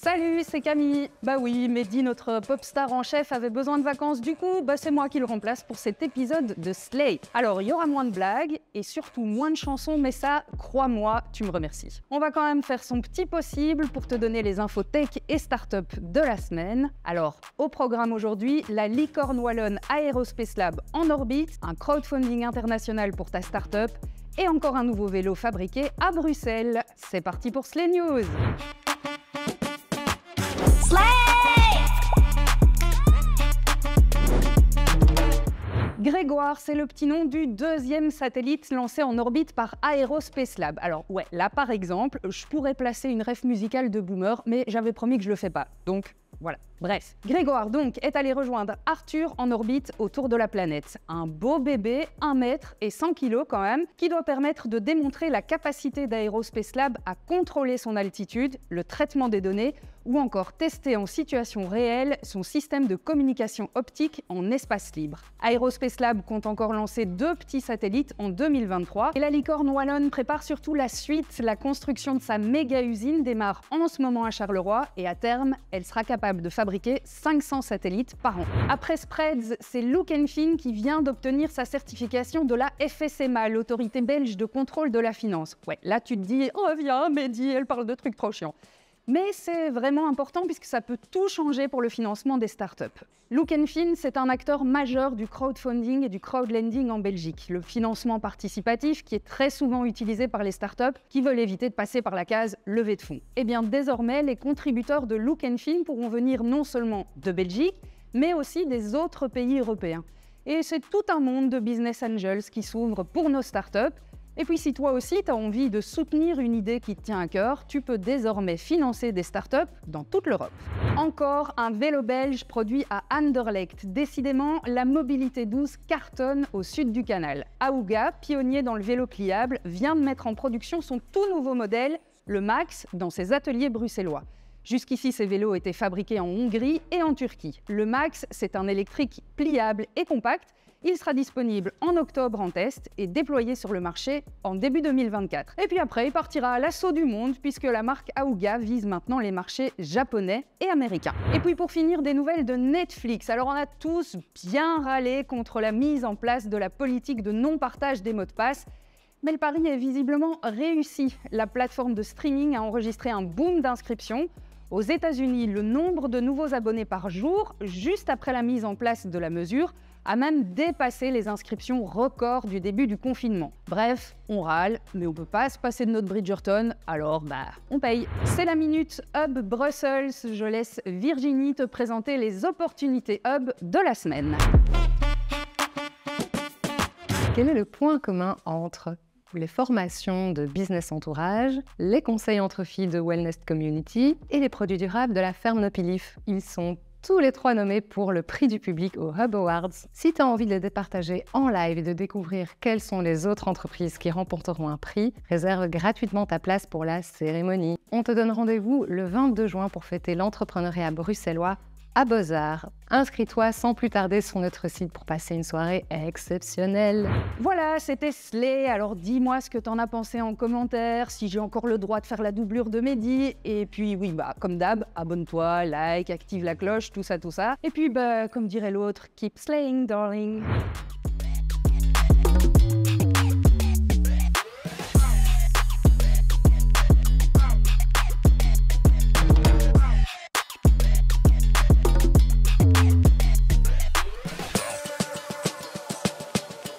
Salut, c'est Camille. Bah oui, Mehdi, notre pop star en chef, avait besoin de vacances. Du coup, c'est moi qui le remplace pour cet épisode de Slay. Alors, il y aura moins de blagues et surtout moins de chansons, mais ça, crois-moi, tu me remercies. On va quand même faire son petit possible pour te donner les infos tech et start-up de la semaine. Alors, au programme aujourd'hui, la licorne wallonne Aerospace Lab en orbite, un crowdfunding international pour ta start-up et encore un nouveau vélo fabriqué à Bruxelles. C'est parti pour Slay News. Grégoire, c'est le petit nom du deuxième satellite lancé en orbite par Aerospace Lab. Alors ouais, là par exemple, je pourrais placer une ref musicale de Boomer, mais j'avais promis que je le fais pas. Donc voilà. Bref, Grégoire donc est allé rejoindre Arthur en orbite autour de la planète. Un beau bébé, 1 mètre et 100 kg quand même, qui doit permettre de démontrer la capacité d'Aerospace Lab à contrôler son altitude, le traitement des données, ou encore tester en situation réelle son système de communication optique en espace libre. Aerospace Lab compte encore lancer 2 petits satellites en 2023 et la licorne wallonne prépare surtout la suite. La construction de sa méga usine démarre en ce moment à Charleroi et à terme, elle sera capable de fabriquer 500 satellites par an. Après Spreads, c'est Look & Feel qui vient d'obtenir sa certification de la FSMA, l'autorité belge de contrôle de la finance. Ouais, là tu te dis, oh viens, Mehdi, elle parle de trucs trop chiants. Mais c'est vraiment important puisque ça peut tout changer pour le financement des startups. Look & Feel, c'est un acteur majeur du crowdfunding et du crowdlending en Belgique, le financement participatif qui est très souvent utilisé par les startups qui veulent éviter de passer par la case levée de fonds. Et bien désormais, les contributeurs de Look & Feel pourront venir non seulement de Belgique, mais aussi des autres pays européens. Et c'est tout un monde de business angels qui s'ouvre pour nos startups. Et puis si toi aussi tu as envie de soutenir une idée qui te tient à cœur, tu peux désormais financer des startups dans toute l'Europe. Encore un vélo belge produit à Anderlecht. Décidément, la mobilité douce cartonne au sud du canal. Aouga, pionnier dans le vélo pliable, vient de mettre en production son tout nouveau modèle, le Max, dans ses ateliers bruxellois. Jusqu'ici, ces vélos étaient fabriqués en Hongrie et en Turquie. Le Max, c'est un électrique pliable et compact. Il sera disponible en octobre en test et déployé sur le marché en début 2024. Et puis après, il partira à l'assaut du monde puisque la marque Aouga vise maintenant les marchés japonais et américains. Et puis pour finir, des nouvelles de Netflix. Alors on a tous bien râlé contre la mise en place de la politique de non-partage des mots de passe. Mais le pari est visiblement réussi. La plateforme de streaming a enregistré un boom d'inscriptions. Aux États-Unis, le nombre de nouveaux abonnés par jour, juste après la mise en place de la mesure, a même dépassé les inscriptions records du début du confinement. Bref, on râle, mais on peut pas se passer de notre Bridgerton, alors on paye. C'est la Minute Hub Brussels. Je laisse Virginie te présenter les opportunités Hub de la semaine. Quel est le point commun entre les formations de business entourage, les conseils entre filles de Wellness Community et les produits durables de la ferme Nopilif? Ils sont tous les 3 nommés pour le prix du public au Hub Awards. Si tu as envie de les départager en live et de découvrir quelles sont les autres entreprises qui remporteront un prix, réserve gratuitement ta place pour la cérémonie. On te donne rendez-vous le 22 juin pour fêter l'entrepreneuriat bruxellois à Beaux-Arts. Inscris-toi sans plus tarder sur notre site pour passer une soirée exceptionnelle. Voilà, c'était Slay. Alors dis-moi ce que t'en as pensé en commentaire, si j'ai encore le droit de faire la doublure de Mehdi. Et puis oui, comme d'hab, abonne-toi, like, active la cloche, tout ça. Et puis comme dirait l'autre, keep slaying, darling.